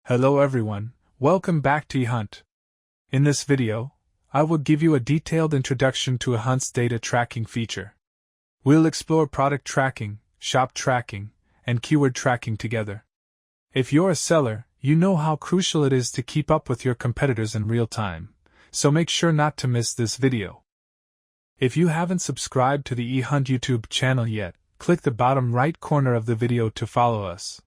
Hello everyone, welcome back to EHunt. In this video, I will give you a detailed introduction to EHunt's data tracking feature. We'll explore product tracking, shop tracking, and keyword tracking together. If you're a seller, you know how crucial it is to keep up with your competitors in real time, so make sure not to miss this video. If you haven't subscribed to the EHunt YouTube channel yet, click the bottom right corner of the video to follow us.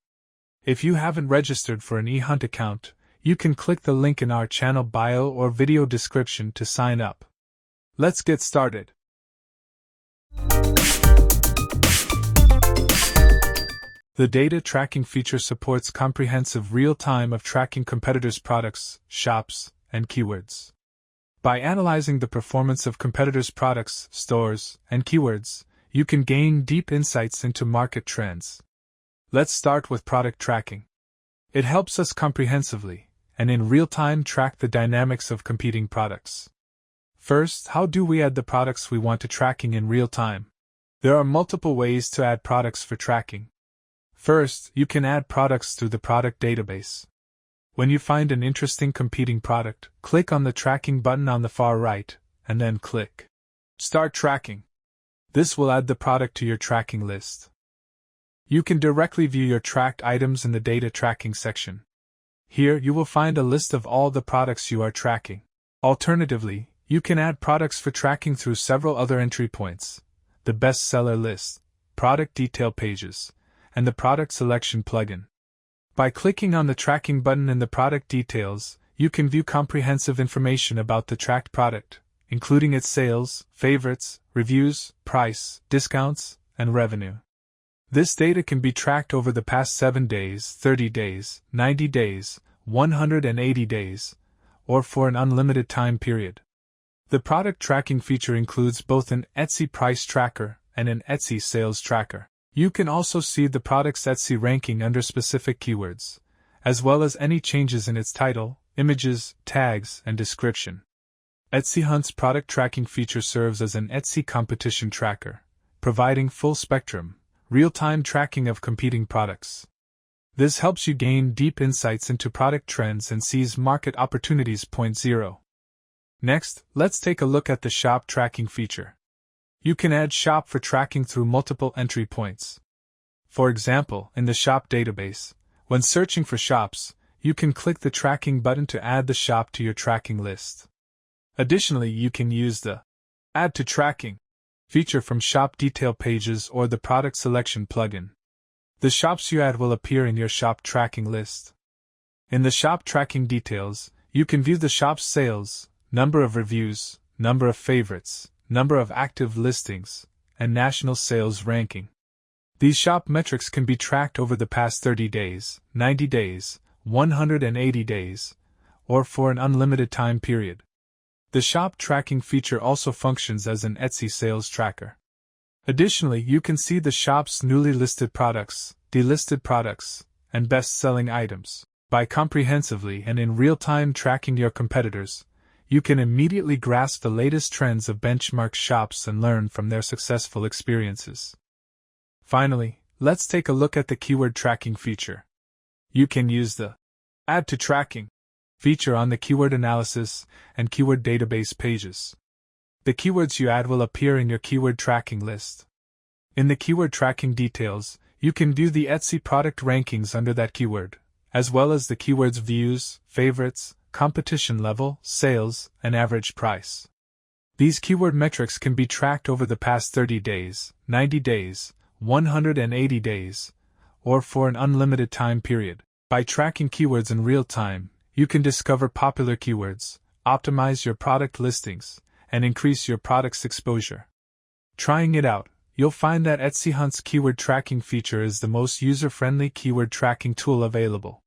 If you haven't registered for an EHunt account, you can click the link in our channel bio or video description to sign up. Let's get started. The data tracking feature supports comprehensive real-time of tracking competitors' products, shops, and keywords. By analyzing the performance of competitors' products, stores, and keywords, you can gain deep insights into market trends. Let's start with product tracking. It helps us comprehensively, and in real time track the dynamics of competing products. First, how do we add the products we want to tracking in real time? There are multiple ways to add products for tracking. First, you can add products through the product database. When you find an interesting competing product, click on the tracking button on the far right, and then click Start Tracking. This will add the product to your tracking list. You can directly view your tracked items in the data tracking section. Here you will find a list of all the products you are tracking. Alternatively, you can add products for tracking through several other entry points: the bestseller list, product detail pages, and the product selection plugin. By clicking on the tracking button in the product details, you can view comprehensive information about the tracked product, including its sales, favorites, reviews, price, discounts, and revenue. This data can be tracked over the past 7 days, 30 days, 90 days, 180 days, or for an unlimited time period. The product tracking feature includes both an Etsy price tracker and an Etsy sales tracker. You can also see the product's Etsy ranking under specific keywords, as well as any changes in its title, images, tags, and description. EHunt's product tracking feature serves as an Etsy competition tracker, providing full spectrum, real-time tracking of competing products. This helps you gain deep insights into product trends and seize market opportunities. 0. Next, let's take a look at the shop tracking feature. You can add shop for tracking through multiple entry points. For example, in the shop database, when searching for shops, you can click the tracking button to add the shop to your tracking list. Additionally, you can use the Add to Tracking feature from shop detail pages or the product selection plugin. The shops you add will appear in your shop tracking list. In the shop tracking details, you can view the shop's sales, number of reviews, number of favorites, number of active listings, and national sales ranking. These shop metrics can be tracked over the past 30 days, 90 days, 180 days, or for an unlimited time period. The shop tracking feature also functions as an Etsy sales tracker. Additionally, you can see the shop's newly listed products, delisted products, and best-selling items. By comprehensively and in real-time tracking your competitors, you can immediately grasp the latest trends of benchmark shops and learn from their successful experiences. Finally, let's take a look at the keyword tracking feature. You can use the Add to Tracking feature on the keyword analysis and keyword database pages. The keywords you add will appear in your keyword tracking list. In the keyword tracking details, you can view the Etsy product rankings under that keyword, as well as the keyword's views, favorites, competition level, sales, and average price. These keyword metrics can be tracked over the past 30 days, 90 days, 180 days, or for an unlimited time period. By tracking keywords in real time, you can discover popular keywords, optimize your product listings, and increase your product's exposure. Trying it out, you'll find that EHunt's keyword tracking feature is the most user-friendly keyword tracking tool available.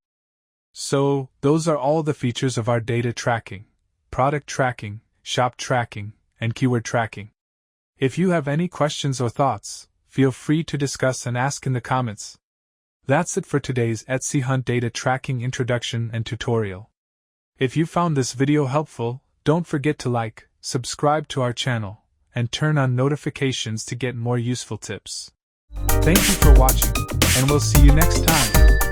So, those are all the features of our data tracking, product tracking, shop tracking, and keyword tracking. If you have any questions or thoughts, feel free to discuss and ask in the comments. That's it for today's EHunt Data Tracking introduction and tutorial. If you found this video helpful, don't forget to like, subscribe to our channel, and turn on notifications to get more useful tips. Thank you for watching, and we'll see you next time.